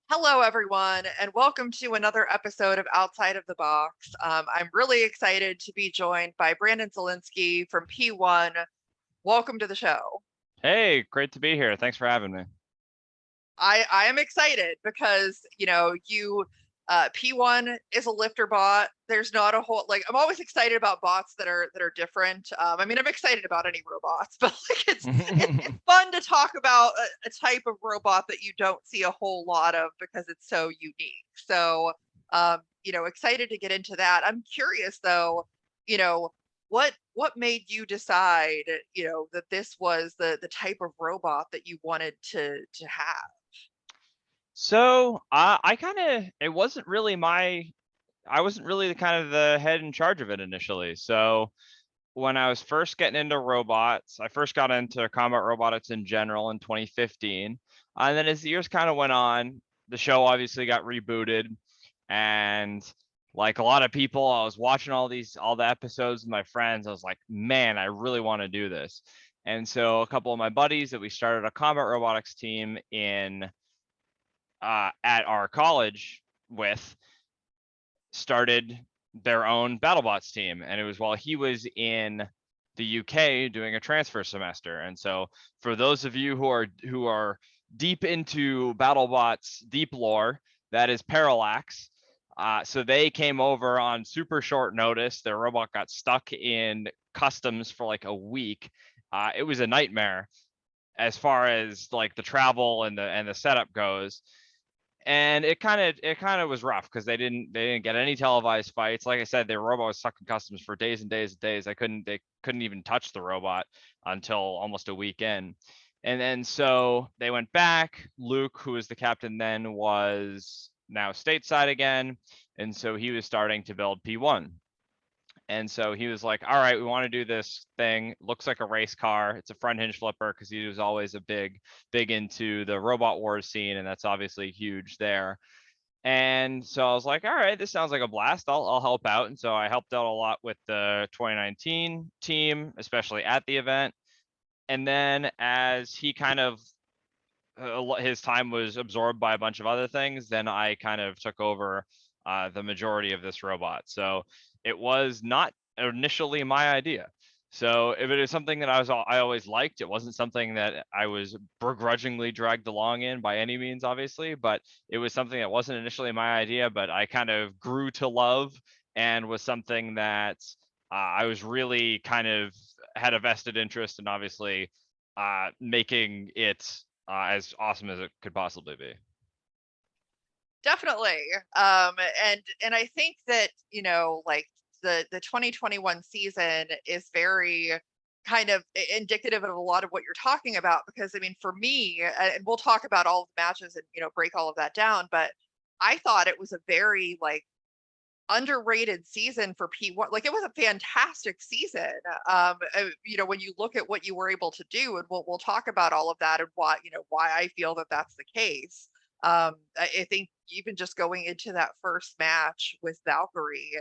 Hello, everyone, and welcome to another episode of Outside of the Box. I'm really excited to be joined by Brandon Zalinsky from P1. Welcome to the show. Hey, great to be here. Thanks for having me. I am excited because P1 is a lifter bot. There's not a whole I'm always excited about bots that are different. I mean, I'm excited about any robots, but it's fun to talk about a type of robot that you don't see a whole lot of because it's so unique. So excited to get into that. I'm curious though, you know, what made you decide, that this was the type of robot that you wanted to have? So, I kind of, it wasn't really I wasn't really the kind of the head in charge of it initially. So, when I was first getting into robots, I first got into combat robotics in general in 2015. And then as the years kind of went on, the show obviously got rebooted. And like a lot of people, I was watching all the episodes with my friends. I was like, man, I really want to do this. And so a couple of my buddies that we started a combat robotics team in at our college with started their own BattleBots team, and it was while he was in the UK doing a transfer semester. And so, for those of you who are deep into BattleBots deep lore, that is Parallax. So they came over on super short notice. Their robot got stuck in customs for like a week. It was a nightmare as far as like the travel and the setup goes, and it kind of was rough because they didn't get any televised fights. Like I said, their robot was stuck in customs for days and days and days. They couldn't even touch the robot until almost a week in. And then so they went back. Luke, who was the captain then, was now stateside again, and so he was starting to build P1. And so he was like, all right, we want to do this thing. Looks like a race car. It's a front hinge flipper because he was always a big into the robot wars scene. And that's obviously huge there. And so I was like, all right, this sounds like a blast. I'll help out. And so I helped out a lot with the 2019 team, especially at the event. And then as he kind of his time was absorbed by a bunch of other things, then I kind of took over the majority of this robot. So it was not initially my idea. So if it is something that I always liked, it wasn't something that I was begrudgingly dragged along in by any means, obviously, but it was something that wasn't initially my idea, but I kind of grew to love, and was something that I was really kind of had a vested interest in, obviously, making it as awesome as it could possibly be. Definitely. And I think that, the 2021 season is very kind of indicative of a lot of what you're talking about, because I mean, for me, and we'll talk about all of the matches and, break all of that down, but I thought it was a very underrated season for P1. Like, it was a fantastic season. When you look at what you were able to do, and we'll talk about all of that and why I feel that that's the case. I think even just going into that first match with Valkyrie,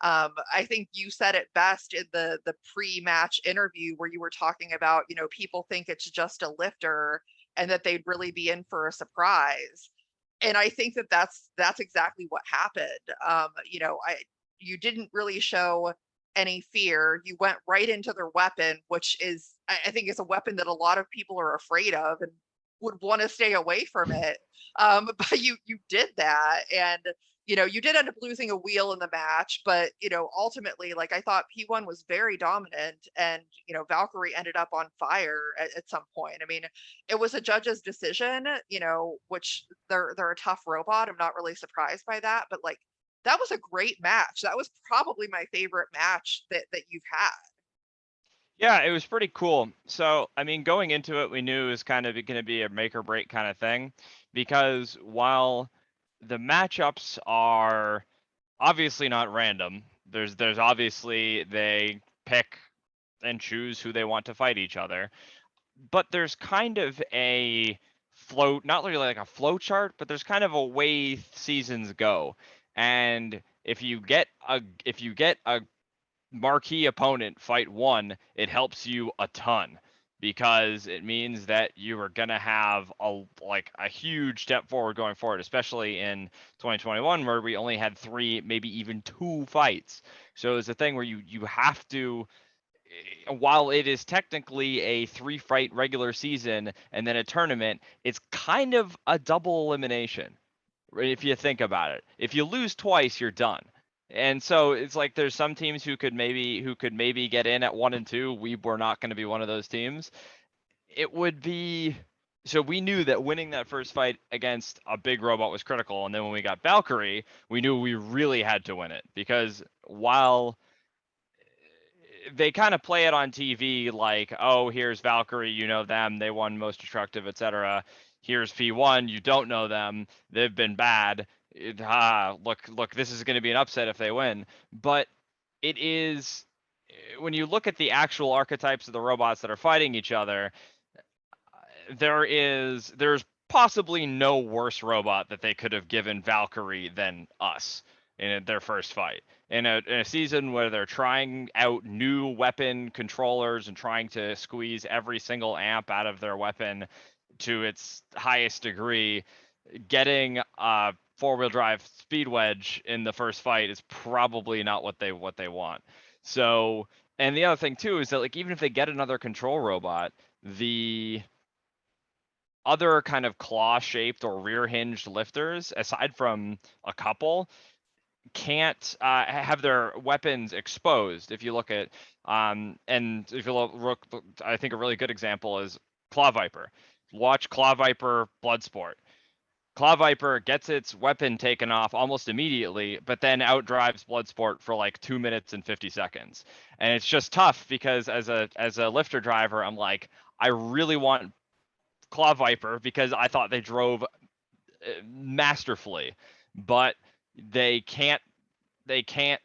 I think you said it best in the pre-match interview where you were talking about, people think it's just a lifter and that they'd really be in for a surprise. And I think that that's exactly what happened. You didn't really show any fear. You went right into their weapon, which is, I think, is a weapon that a lot of people are afraid of and would want to stay away from it. But you did that, and you did end up losing a wheel in the match, but ultimately, like, I thought P1 was very dominant, and Valkyrie ended up on fire at some point. I mean, it was a judge's decision, which they're a tough robot. I'm not really surprised by that, but like, that was a great match. That was probably my favorite match that you've had. Yeah, it was pretty cool. So, I mean, going into it, we knew it was kind of going to be a make or break kind of thing, because while the matchups are obviously not random, there's obviously they pick and choose who they want to fight each other, but there's kind of a flow, not really like a flow chart, but there's kind of a way seasons go. And if you get a marquee opponent fight one, it helps you a ton. because it means that you are going to have a huge step forward going forward, especially in 2021 where we only had 3, maybe even 2 fights. So it's a thing where you have to, while it is technically a 3-fight regular season and then a tournament, it's kind of a double elimination, right? If you think about it, if you lose twice, you're done. And so it's like there's some teams who could maybe get in at 1 and 2. We were not going to be one of those teams. It would be, so we knew that winning that first fight against a big robot was critical, and then when we got Valkyrie, we knew we really had to win it, because while they kind of play it on TV like, oh, here's Valkyrie, you know them, they won most destructive, etc. Here's P1, you don't know them, they've been bad. Look, this is going to be an upset if they win. But it is, when you look at the actual archetypes of the robots that are fighting each other, there's possibly no worse robot that they could have given Valkyrie than us in their first fight. In a season where they're trying out new weapon controllers and trying to squeeze every single amp out of their weapon to its highest degree, getting a 4-wheel drive speed wedge in the first fight is probably not what they want. So, and the other thing too is that, like, even if they get another control robot, the other kind of claw-shaped or rear-hinged lifters, aside from a couple, can't have their weapons exposed. If you look at, and if you look, I think a really good example is Claw Viper. Watch Claw Viper Bloodsport. Claw Viper gets its weapon taken off almost immediately, but then outdrives Bloodsport for like 2 minutes and 50 seconds. And it's just tough because as a lifter driver, I'm like, I really want Claw Viper because I thought they drove masterfully, but they can't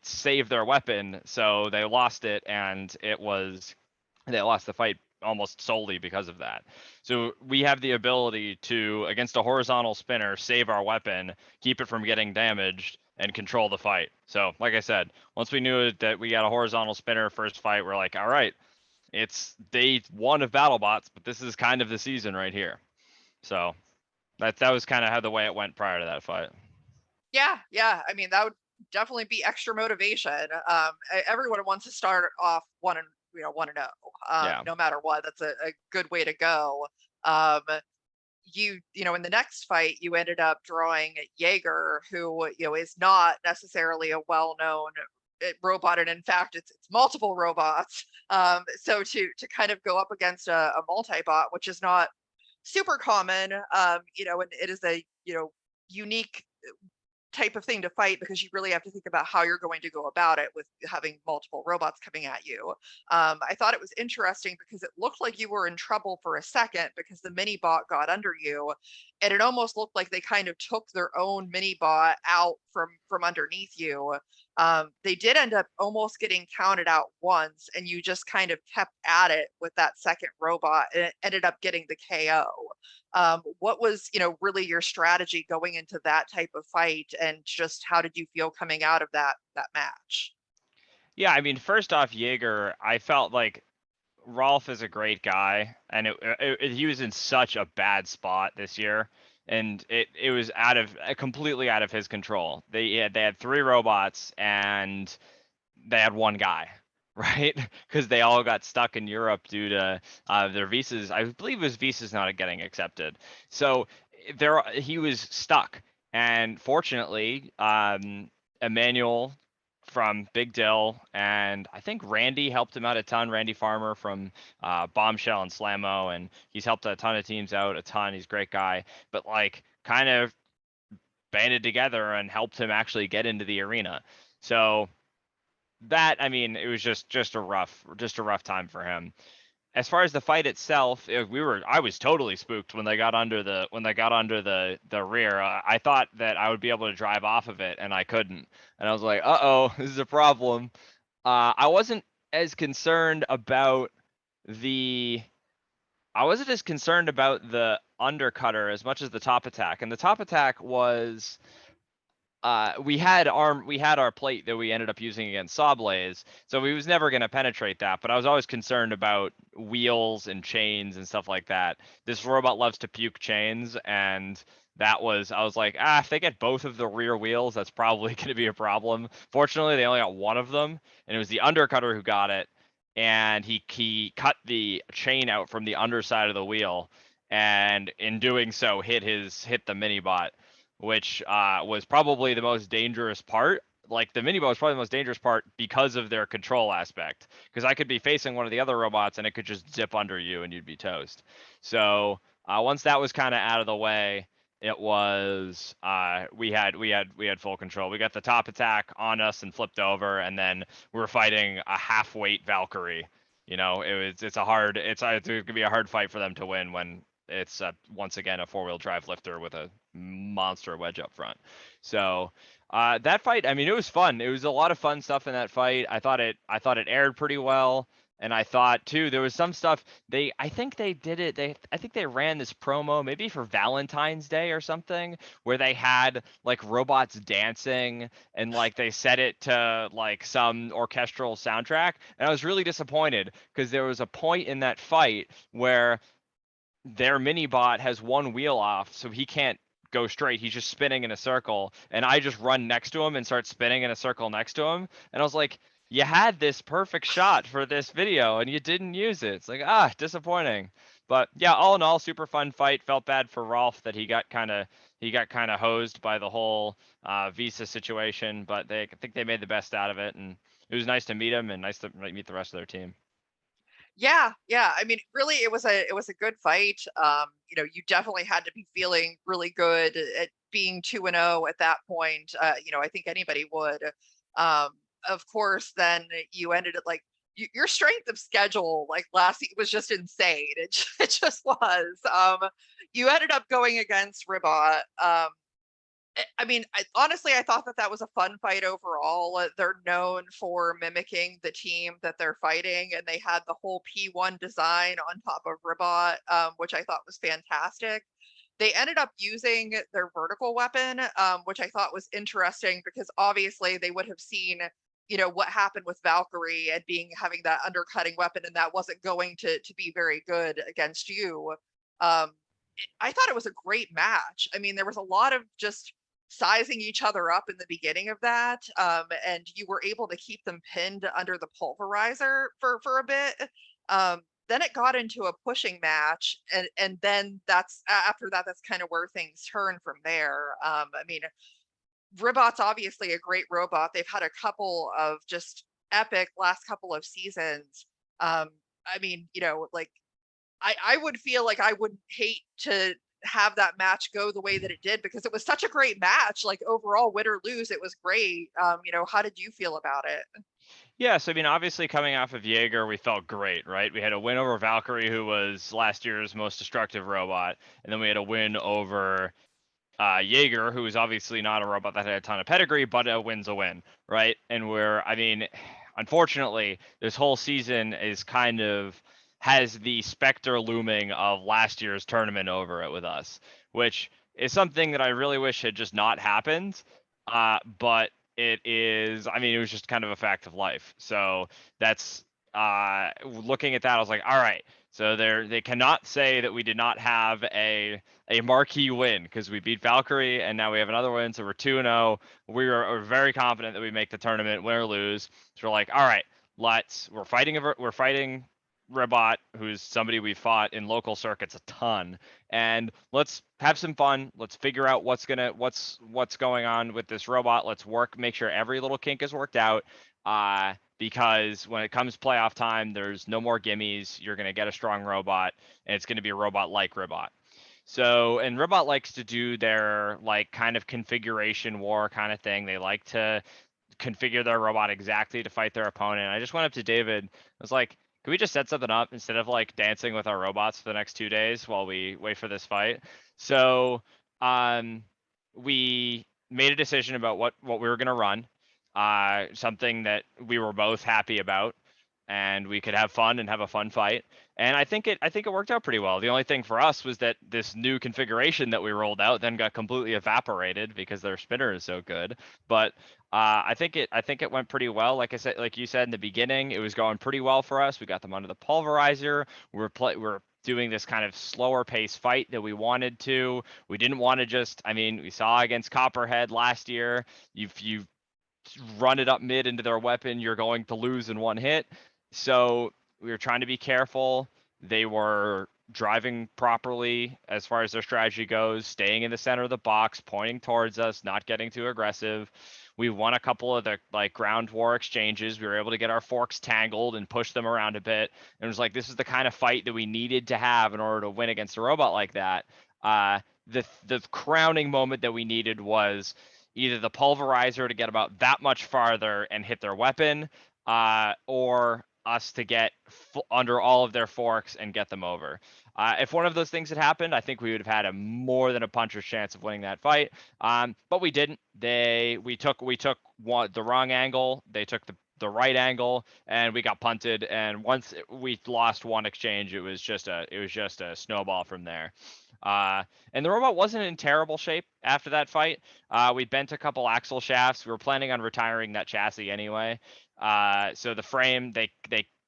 save their weapon, so they lost it, and they lost the fight almost solely because of that. So we have the ability to, against a horizontal spinner, save our weapon, keep it from getting damaged, and control the fight. So like I said, once we knew that we got a horizontal spinner first fight, we're like, all right, it's day 1 of BattleBots, but this is kind of the season right here. So that was kind of how the way it went prior to that fight. Yeah. I mean, that would definitely be extra motivation. Everyone wants to start off 1-0. Yeah. No matter what, that's a good way to go. Um, in the next fight, you ended up drawing Jaeger, who is not necessarily a well-known robot, and in fact, it's multiple robots. So to kind of go up against a multi-bot, which is not super common, and it is a unique type of thing to fight, because you really have to think about how you're going to go about it with having multiple robots coming at you. I thought it was interesting because it looked like you were in trouble for a second because the mini bot got under you, and it almost looked like they kind of took their own mini bot out from underneath you. They did end up almost getting counted out once, and you just kind of kept at it with that second robot, and it ended up getting the KO. What was really your strategy going into that type of fight, and just how did you feel coming out of that match? Yeah, I mean, first off, Jaeger, I felt like Rolf is a great guy, and he was in such a bad spot this year, and it was completely out of his control. They had 3 robots, and they had 1 guy, right? Because they all got stuck in Europe due to their visas. I believe his visas not getting accepted. So he was stuck, and fortunately, Emmanuel from Big Dill, and I think Randy helped him out a ton. Randy Farmer from Bombshell and Slammo, and he's helped a ton of teams out a ton. He's a great guy, but like kind of banded together and helped him actually get into the arena. So that, I mean, it was just a rough time for him. As far as the fight itself, I was totally spooked when they got under the rear. I thought that I would be able to drive off of it, and I couldn't. And I was like, uh-oh, this is a problem. I wasn't as concerned about the undercutter as much as the top attack. And the top attack was we had our plate that we ended up using against Sawblaze, so we was never going to penetrate that, but I was always concerned about wheels and chains and stuff like that. This robot loves to puke chains, and I was like, if they get both of the rear wheels, that's probably going to be a problem. Fortunately, they only got one of them, and it was the undercutter who got it, and he cut the chain out from the underside of the wheel, and in doing so hit the mini bot, which was probably the most dangerous part. Like the mini bot was probably the most dangerous part because of their control aspect. Because I could be facing one of the other robots and it could just zip under you and you'd be toast. So once that was kind of out of the way, it was we had full control. We got the top attack on us and flipped over, and then we were fighting a half weight Valkyrie. You know, it's gonna be a hard fight for them to win when it's once again a four-wheel drive lifter with a monster wedge up front. So that fight, I mean, it was fun. It was a lot of fun stuff in that fight. I thought it aired pretty well, and I thought too there was some stuff I think they did it. I think they ran this promo maybe for Valentine's Day or something where they had like robots dancing and like they set it to like some orchestral soundtrack, and I was really disappointed because there was a point in that fight where their mini bot has one wheel off, so he can't go straight. He's just spinning in a circle, and I just run next to him and start spinning in a circle next to him. And I was like, "You had this perfect shot for this video, and you didn't use it." It's like, disappointing. But yeah, all in all, super fun fight. Felt bad for Rolf that he got kind of hosed by the whole Visa situation, but I think they made the best out of it, and it was nice to meet him and nice to meet the rest of their team. Yeah, yeah. I mean, really, it was a good fight. You definitely had to be feeling really good at being 2-0 at that point. I think anybody would. Um, of course, then you ended at like your strength of schedule, like last was just insane. It just was. You ended up going against Ribot. I mean, honestly, I thought that that was a fun fight overall. They're known for mimicking the team that they're fighting, and they had the whole P1 design on top of Ribot, which I thought was fantastic. They ended up using their vertical weapon, which I thought was interesting because obviously they would have seen, what happened with Valkyrie and having that undercutting weapon, and that wasn't going to be very good against you. Um, I thought it was a great match. I mean, there was a lot of just sizing each other up in the beginning of that, and you were able to keep them pinned under the pulverizer for a bit. Then it got into a pushing match, and then after that, that's kind of where things turn from there. I mean, Ribot's obviously a great robot. They've had a couple of just epic last couple of seasons. I mean, like I would feel like I wouldn't hate to have that match go the way that it did because it was such a great match. Like overall, win or lose, it was great. How did you feel about it? Yeah, so I mean, obviously coming off of Jaeger, we felt great, right? We had a win over Valkyrie, who was last year's most destructive robot, and then we had a win over Jaeger, who is obviously not a robot that had a ton of pedigree, but a win's a win, right? I mean, unfortunately, this whole season is kind of has the specter looming of last year's tournament over it with us, which is something that I really wish had just not happened. But it is, I mean, it was just kind of a fact of life. So that's looking at that, I was like, all right. So they cannot say that we did not have a marquee win because we beat Valkyrie and now we have another win. So we're 2-0. We're very confident that we make the tournament, win or lose. So we're like, all right, we're fighting Ribot, who's somebody we fought in local circuits a ton, and let's have some fun. Let's figure out what's going on with this robot. Let's make sure every little kink is worked out. Because when it comes playoff time, there's no more gimmies. You're gonna get a strong robot, and it's gonna be a robot like Ribot. So, and Ribot likes to do their like kind of configuration war kind of thing. They like to configure their robot exactly to fight their opponent. I just went up to David. I was like, can we just set something up instead of like dancing with our robots for the next 2 days while we wait for this fight? So, we made a decision about what we were gonna run. Something that we were both happy about. and we could have fun and have a fun fight. And I think it worked out pretty well. The only thing for us was that this new configuration that we rolled out then got completely evaporated because their spinner is so good. But I think it went pretty well. Like I said, like you said in the beginning, it was going pretty well for us. We got them under the pulverizer. We're doing this kind of slower pace fight that we wanted to. We didn't want to just. I mean, we saw against Copperhead last year. You run it up mid into their weapon, you're going to lose in one hit. So we were trying to be careful. They were driving properly as far as their strategy goes, staying in the center of the box, pointing towards us, not getting too aggressive. We won a couple of the like ground war exchanges. We were able to get our forks tangled and push them around a bit. And it was like this is the kind of fight that we needed to have in order to win against a robot like that. The crowning moment that we needed was either the pulverizer to get about that much farther and hit their weapon, or us to get under all of their forks and get them over. If one of those things had happened, I think we would have had a more than a puncher's chance of winning that fight. But we didn't. We took the wrong angle. They took the right angle, and we got punted. And once we lost one exchange, it was just a snowball from there. And the robot wasn't in terrible shape after that fight. We bent a couple axle shafts. We were planning on retiring that chassis anyway. So the frame, they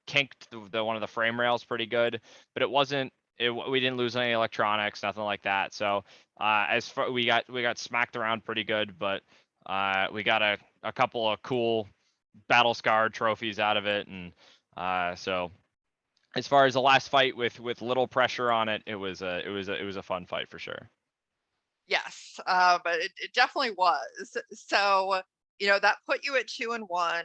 kinked the one of the frame rails pretty good, but it wasn't. We didn't lose any electronics, nothing like that. So as far we got smacked around pretty good, but we got a couple of cool battle scarred trophies out of it, and so as far as the last fight with little pressure on it, it was a fun fight for sure. Yes, but it definitely was. So, that put you at 2-1.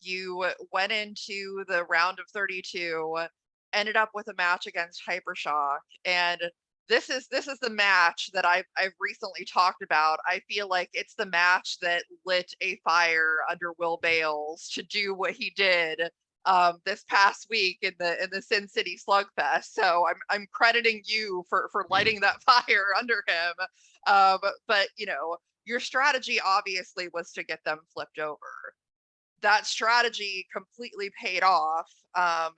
You went into the round of 32, ended up with a match against Hypershock, and this is the match that I've recently talked about. I feel like it's the match that lit a fire under Will Bales to do what he did this past week in the Sin City Slugfest. So I'm crediting you for lighting that fire under him. But your strategy obviously was to get them flipped over. That strategy completely paid off. I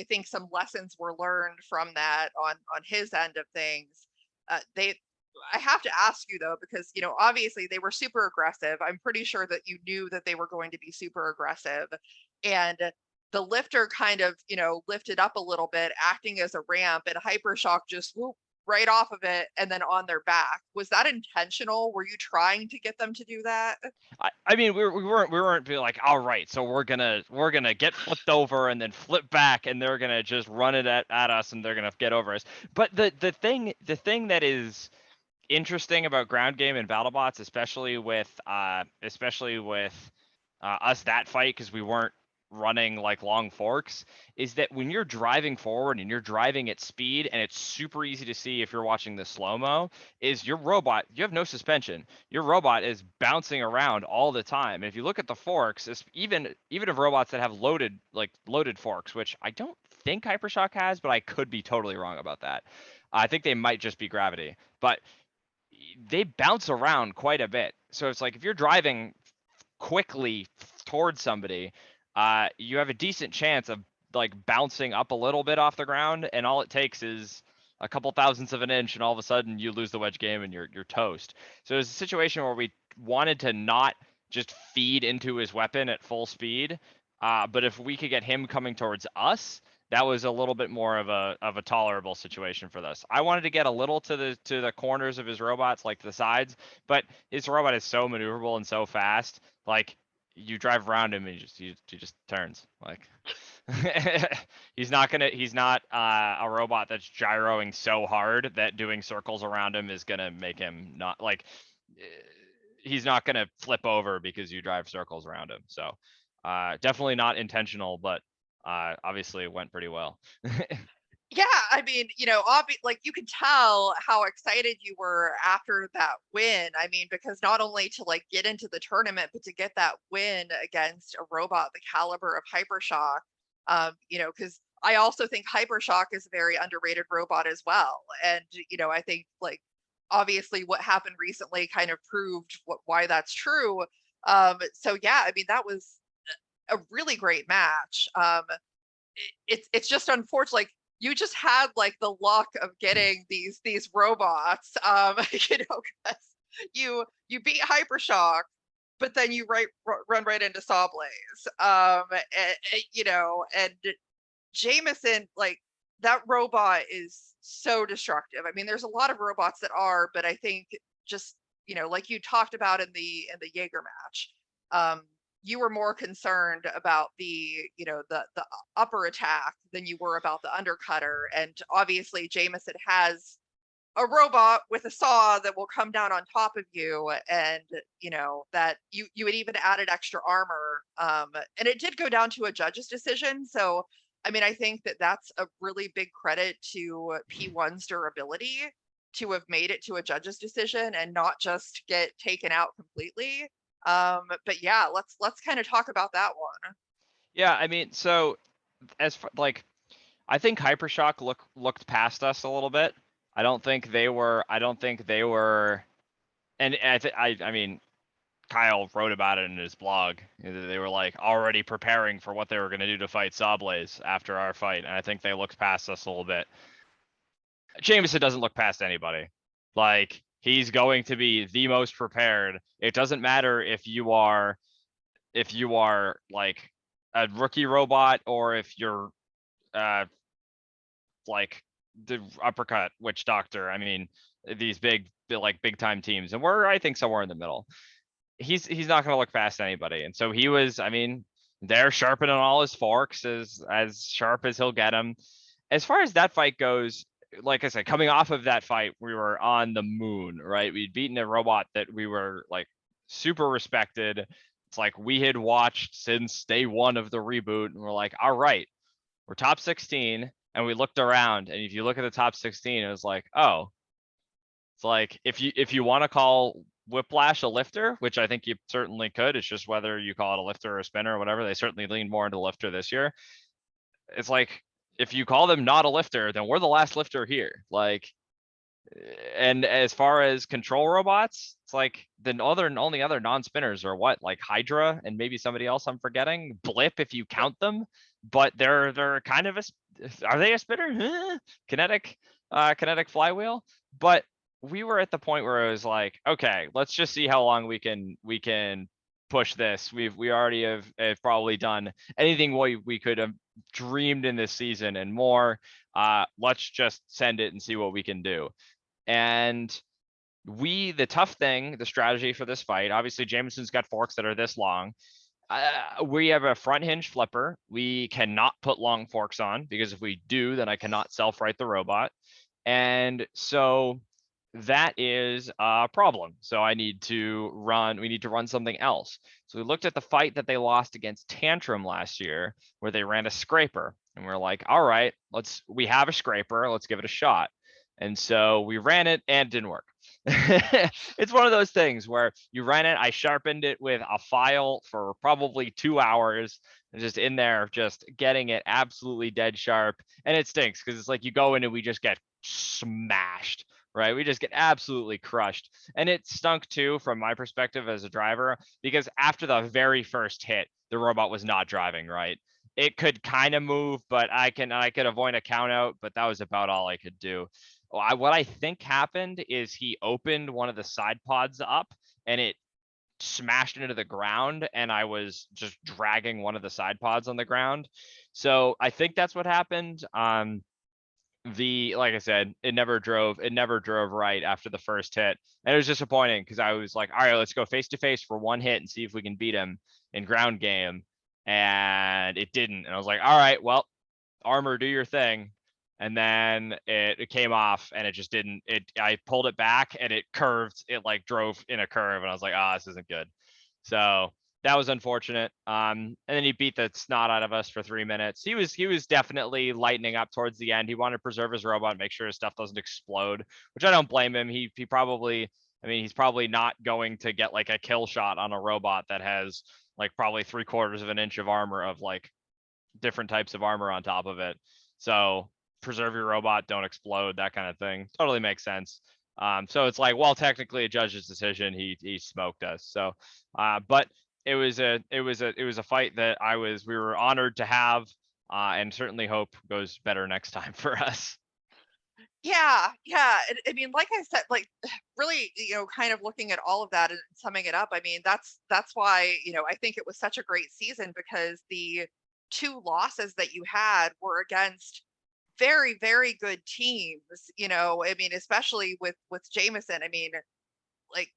think some lessons were learned from that on his end of things. I have to ask you though, because obviously they were super aggressive. I'm pretty sure that you knew that they were going to be super aggressive, and the lifter kind of lifted up a little bit, acting as a ramp, and Hypershock just whoop right off of it and then on their back. Was that intentional? Were you trying to get them to do that? I mean, we weren't being like, all right, so we're gonna get flipped over and then flip back, and they're gonna just run it at us, and they're gonna get over us. But the thing that is interesting about ground game and BattleBots, especially with us that fight, because we weren't running like long forks, is that when you're driving forward and you're driving at speed, and it's super easy to see if you're watching the slow-mo, is your robot, you have no suspension. Your robot is bouncing around all the time. And if you look at the forks, even of robots that have loaded forks, which I don't think Hypershock has, but I could be totally wrong about that. I think they might just be gravity, but they bounce around quite a bit. So it's like if you're driving quickly towards somebody, you have a decent chance of like bouncing up a little bit off the ground, and all it takes is a couple thousandths of an inch, and all of a sudden you lose the wedge game and you're toast. So it's a situation where we wanted to not just feed into his weapon at full speed, but if we could get him coming towards us, that was a little bit more of a tolerable situation for this. I wanted to get a little to the corners of his robots, like the sides, but his robot is so maneuverable and so fast. Like you drive around him and he just turns. Like he's not a robot that's gyroing so hard that doing circles around him is gonna make him not like he's not gonna flip over because you drive circles around him. So definitely not intentional, but obviously it went pretty well. Yeah, I mean, like you could tell how excited you were after that win. I mean, because not only to like get into the tournament, but to get that win against a robot the caliber of Hypershock. Because I also think Hypershock is a very underrated robot as well. And I think like obviously what happened recently kind of proved why that's true. So yeah, I mean that was a really great match. It's just unfortunate. Like you just had like the luck of getting these robots, you know, because you beat Hypershock, but then you run right into Sawblaze, you know, and Jameson, like that robot is so destructive. I mean, there's a lot of robots that are, but I think just, you know, like you talked about in the Jaeger match, you were more concerned about the, you know, the upper attack than you were about the undercutter. And obviously Jameson has a robot with a saw that will come down on top of you, and you know that you had even added extra armor, and it did go down to a judge's decision. So I mean, I think that that's a really big credit to P1's durability to have made it to a judge's decision and not just get taken out completely. But yeah, let's kind of talk about that one. Yeah, I mean, so as far, like, I think Hypershock looked past us a little bit. I don't think they were. I don't think they were. And I mean, Kyle wrote about it in his blog. They were like already preparing for what they were going to do to fight Sawblaze after our fight, and I think they looked past us a little bit. Jameson doesn't look past anybody. Like, he's going to be the most prepared. It doesn't matter if you are like a rookie robot or if you're like the uppercut witch doctor. I mean, these big time teams, and we're, I think, somewhere in the middle. He's not going to look past anybody, and so he was. I mean, they're sharpening all his forks as sharp as he'll get them. As far as that fight goes, like I said, coming off of that fight, we were on the moon, right? We'd beaten a robot that we were like super respected. It's like we had watched since day one of the reboot, and we're like, all right, we're top 16. And we looked around, and if you look at the top 16, it was like, oh, it's like if you want to call Whiplash a lifter, which I think you certainly could, it's just whether you call it a lifter or a spinner or whatever. They certainly leaned more into lifter this year. It's like, if you call them not a lifter, then we're the last lifter here. Like, and as far as control robots, it's like the only other non-spinners are what, like Hydra and maybe somebody else I'm forgetting, Blip if you count them, but they're kind of are they a spinner? Kinetic flywheel. But we were at the point where it was like, okay, let's just see how long we can push this. We already have probably done anything we could have dreamed in this season and more. Let's just send it and see what we can do. And the tough thing, the strategy for this fight, obviously Jameson's got forks that are this long. We have a front hinge flipper. We cannot put long forks on, because if we do, then I cannot self-right the robot. And so that is a problem. So we need to run something else. So we looked at the fight that they lost against Tantrum last year, where they ran a scraper, and we're like, all right, we have a scraper, let's give it a shot. And so we ran it and it didn't work. It's one of those things where you ran it. I sharpened it with a file for probably 2 hours, and just in there, just getting it absolutely dead sharp. And it stinks, because it's like you go in and we just get smashed, right? We just get absolutely crushed. And it stunk too, from my perspective as a driver, because after the very first hit, the robot was not driving right. It could kind of move, but I could avoid a count out, but that was about all I could do. What I think happened is he opened one of the side pods up, and it smashed into the ground, and I was just dragging one of the side pods on the ground. So I think that's what happened. Like I said, it never drove right after the first hit. And it was disappointing, because I was like, all right, let's go face to face for one hit and see if we can beat him in ground game. And it didn't. And I was like, all right, well, armor, do your thing. And then it came off, and it just didn't. I pulled it back, and it curved. It like drove in a curve, and I was like, this isn't good. So that was unfortunate. And then he beat the snot out of us for 3 minutes. He was definitely lightening up towards the end. He wanted to preserve his robot, make sure his stuff doesn't explode, which I don't blame him. He probably, I mean, he's probably not going to get like a kill shot on a robot that has like probably 3/4 of an inch of armor, of like different types of armor on top of it. So preserve your robot, don't explode, that kind of thing. Totally makes sense. So it's like, well, technically a judge's decision, he smoked us. So, but it was a fight that we were honored to have, and certainly hope goes better next time for us. Yeah, yeah. I mean, like I said, like really, kind of looking at all of that and summing it up. I mean, that's why, I think it was such a great season because the two losses that you had were against very, very good teams. I mean, especially with Jameson. I mean, like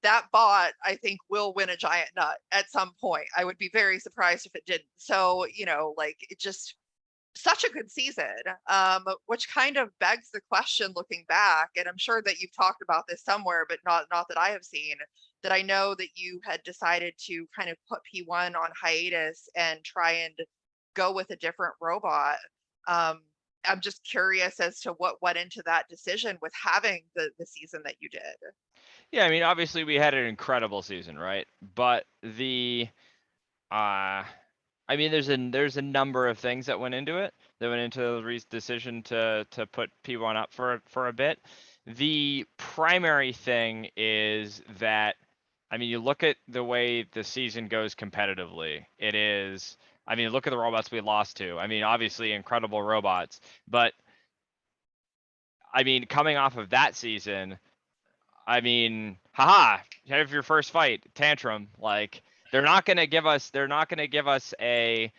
that bot, I think, will win a giant nut at some point. I would be very surprised if it didn't. So, like it just such a good season, which kind of begs the question looking back, and I'm sure that you've talked about this somewhere, but not that I have seen, that I know that you had decided to kind of put P1 on hiatus and try and go with a different robot. Um, I'm just curious as to what went into that decision with having the season that you did. Yeah, I mean, obviously we had an incredible season, right? But I mean, there's a number of things that went into it, that went into the decision to put P1 up for a bit. The primary thing is that, I mean, you look at the way the season goes competitively. It is, I mean, look at the robots we lost to. I mean, obviously incredible robots, but I mean, coming off of that season, I mean, haha, have your first fight, tantrum. Like they're not gonna give us an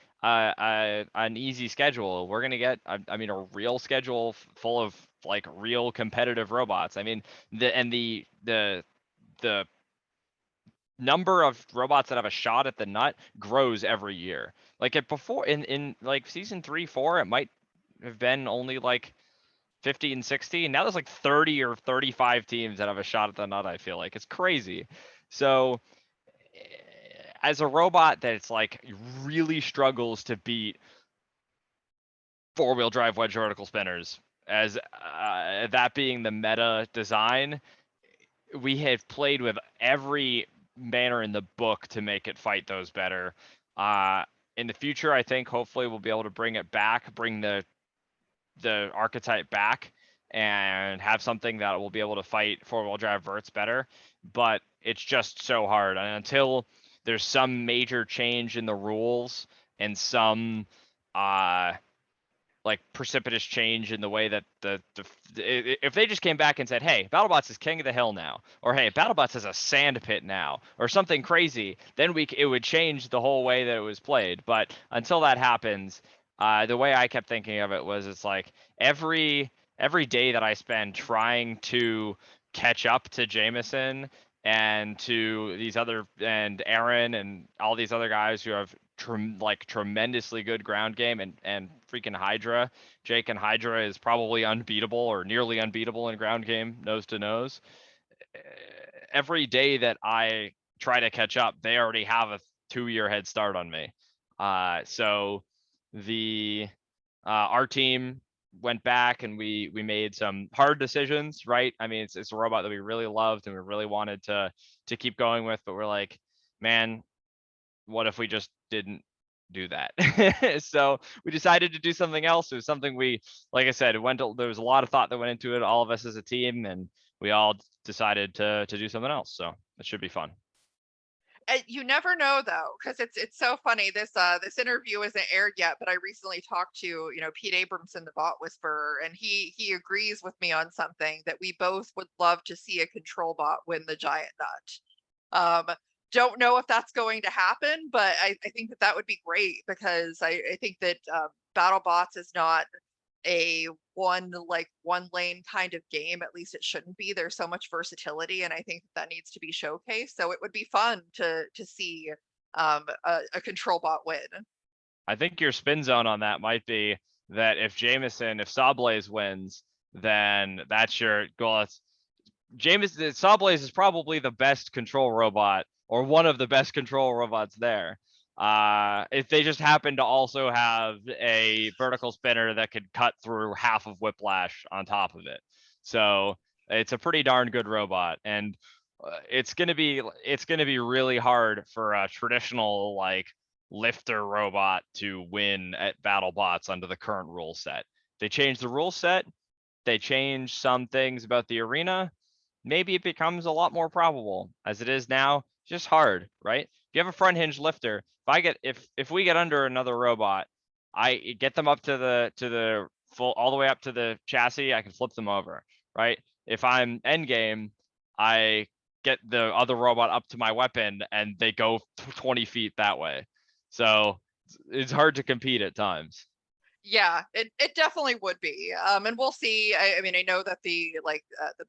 easy schedule. We're gonna get, I mean, a real schedule full of like real competitive robots. I mean, the number of robots that have a shot at the nut grows every year. Like it before in like season 3, 4, it might have been only like 50 and 60, and now there's like 30 or 35 teams that have a shot at the nut. I feel like it's crazy. So as a robot that's like really struggles to beat four-wheel drive wedge vertical spinners, as that being the meta design, we have played with every manner in the book to make it fight those better. In the future, I think hopefully we'll be able to bring it back, bring the archetype back, and have something that will be able to fight four-wheel drive verts better. But it's just so hard, and until there's some major change in the rules and some like precipitous change in the way that if they just came back and said, hey, BattleBots is king of the hill now, or hey, BattleBots is a sand pit now, or something crazy, then it would change the whole way that it was played. But until that happens, the way I kept thinking of it was, it's like every day that I spend trying to catch up to Jameson and to these other, and Aaron and all these other guys who have like tremendously good ground game, and freaking Hydra. Jake and Hydra is probably unbeatable or nearly unbeatable in ground game, nose to nose. Every day that I try to catch up, they already have a 2-year head start on me. So the our team went back and we made some hard decisions, right? I mean, it's a robot that we really loved and we really wanted to keep going with, but we're like, man, what if we just didn't do that? So we decided to do something else. It was something we, like I said, there was a lot of thought that went into it, all of us as a team, and we all decided to do something else. So it should be fun. And you never know though, because it's so funny. This interview isn't aired yet, but I recently talked to Pete Abramson, the bot whisperer, and he agrees with me on something, that we both would love to see a control bot win the giant nut. Don't know if that's going to happen, but I think that would be great, because I think that BattleBots is not a one lane kind of game. At least it shouldn't be. There's so much versatility, and I think that needs to be showcased. So it would be fun to see a control bot win. I think your spin zone on that might be that if Sawblaze wins, then that's your goal. Sawblaze is probably the best control robot, or one of the best control robots there. If they just happen to also have a vertical spinner that could cut through half of Whiplash on top of it. So it's a pretty darn good robot, and it's gonna be really hard for a traditional like lifter robot to win at BattleBots under the current rule set. They change the rule set, they change some things about the arena, maybe it becomes a lot more probable. As it is now, just hard, right? you have a front hinge lifter, if we get under another robot, I get them up to the full all the way up to the chassis, I can flip them over, right? If I'm end game, I get the other robot up to my weapon and they go 20 feet that way. So it's hard to compete at times. Yeah, it definitely would be. And we'll see. I mean, I know that the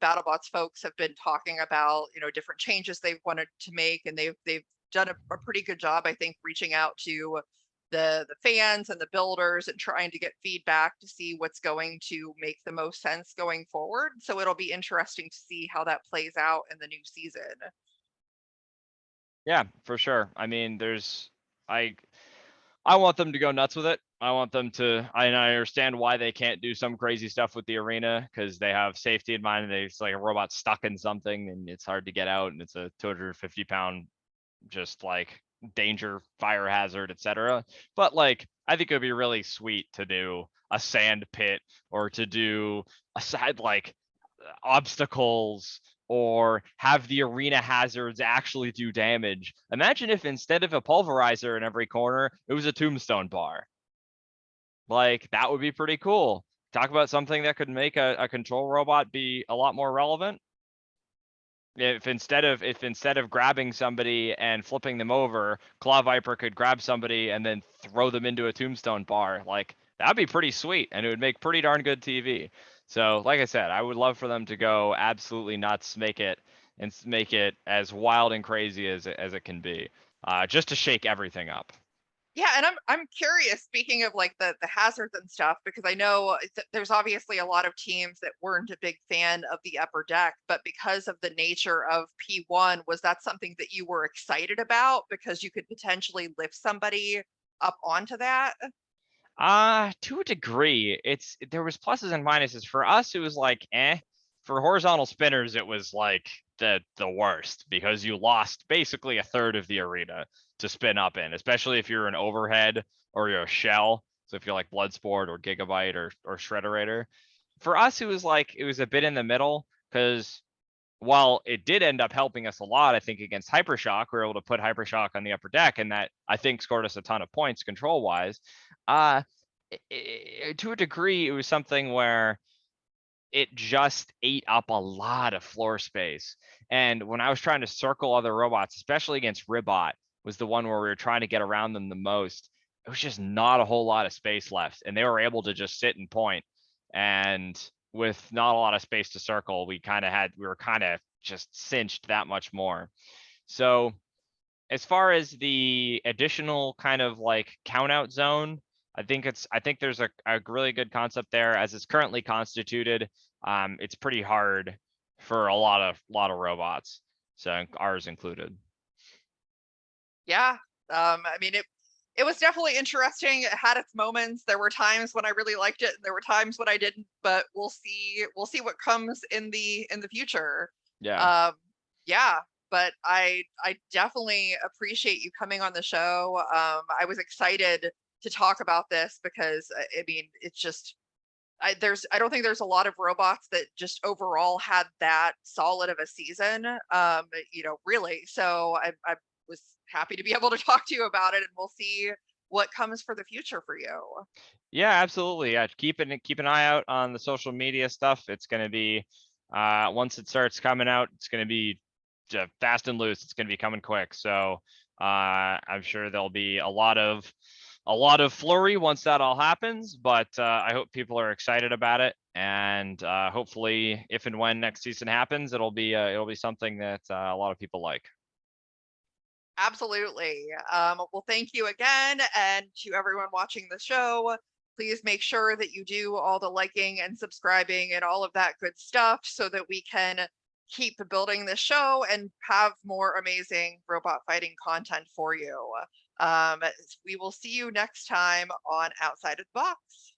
BattleBots folks have been talking about, different changes they've wanted to make, and they've done a pretty good job, I think, reaching out to the fans and the builders and trying to get feedback to see what's going to make the most sense going forward. So it'll be interesting to see how that plays out in the new season. Yeah, for sure. I mean, I I want them to go nuts with it. I want them to. I understand why they can't do some crazy stuff with the arena because they have safety in mind. And it's like a robot stuck in something and it's hard to get out, and it's a 250-pound just like danger, fire hazard, etc. But like, I think it would be really sweet to do a sand pit or to do a side like obstacles or have the arena hazards actually do damage. Imagine if instead of a pulverizer in every corner, it was a tombstone bar. Like, that would be pretty cool. Talk about something that could make a control robot be a lot more relevant. If instead of grabbing somebody and flipping them over, Claw Viper could grab somebody and then throw them into a tombstone bar, like that'd be pretty sweet, and it would make pretty darn good TV. So, like I said, I would love for them to go absolutely nuts, make it as wild and crazy as it can be, just to shake everything up. Yeah, and I'm curious, speaking of like the hazards and stuff, because I know there's obviously a lot of teams that weren't a big fan of the upper deck, but because of the nature of P1, was that something that you were excited about because you could potentially lift somebody up onto that? To a degree, there was pluses and minuses. For us, it was like, eh. For horizontal spinners, it was like the worst because you lost basically a third of the arena to spin up in, especially if you're an overhead or you're a shell. So if you're like Bloodsport or Gigabyte or Shredderator. For us, it was a bit in the middle because while it did end up helping us a lot, I think against Hypershock, we were able to put Hypershock on the upper deck, and that I think scored us a ton of points control wise. Uh, to a degree, it was something where it just ate up a lot of floor space. And when I was trying to circle other robots, especially against Ribot, was the one where we were trying to get around them the most. It was just not a whole lot of space left, and they were able to just sit and point. And with not a lot of space to circle, we were kind of just cinched that much more. So as far as the additional kind of like count out zone, I think there's a really good concept there as it's currently constituted. It's pretty hard for a lot of robots, so ours included. Yeah. I mean, it was definitely interesting. It had its moments. There were times when I really liked it, and there were times when I didn't. But we'll see what comes in the future. Yeah. Yeah. But I definitely appreciate you coming on the show. I was excited to talk about this because I mean, it's just I don't think there's a lot of robots that just overall had that solid of a season. Really. So I was happy to be able to talk to you about it, and we'll see what comes for the future for you. Yeah, absolutely. Yeah, keep an eye out on the social media stuff. It's going to be once it starts coming out, it's going to be fast and loose. It's going to be coming quick. So I'm sure there'll be a lot of flurry once that all happens. But I hope people are excited about it, and hopefully, if and when next season happens, it'll be something that a lot of people like. Absolutely. Well, thank you again. And to everyone watching the show, please make sure that you do all the liking and subscribing and all of that good stuff so that we can keep building this show and have more amazing robot fighting content for you. We will see you next time on Outside of the Box.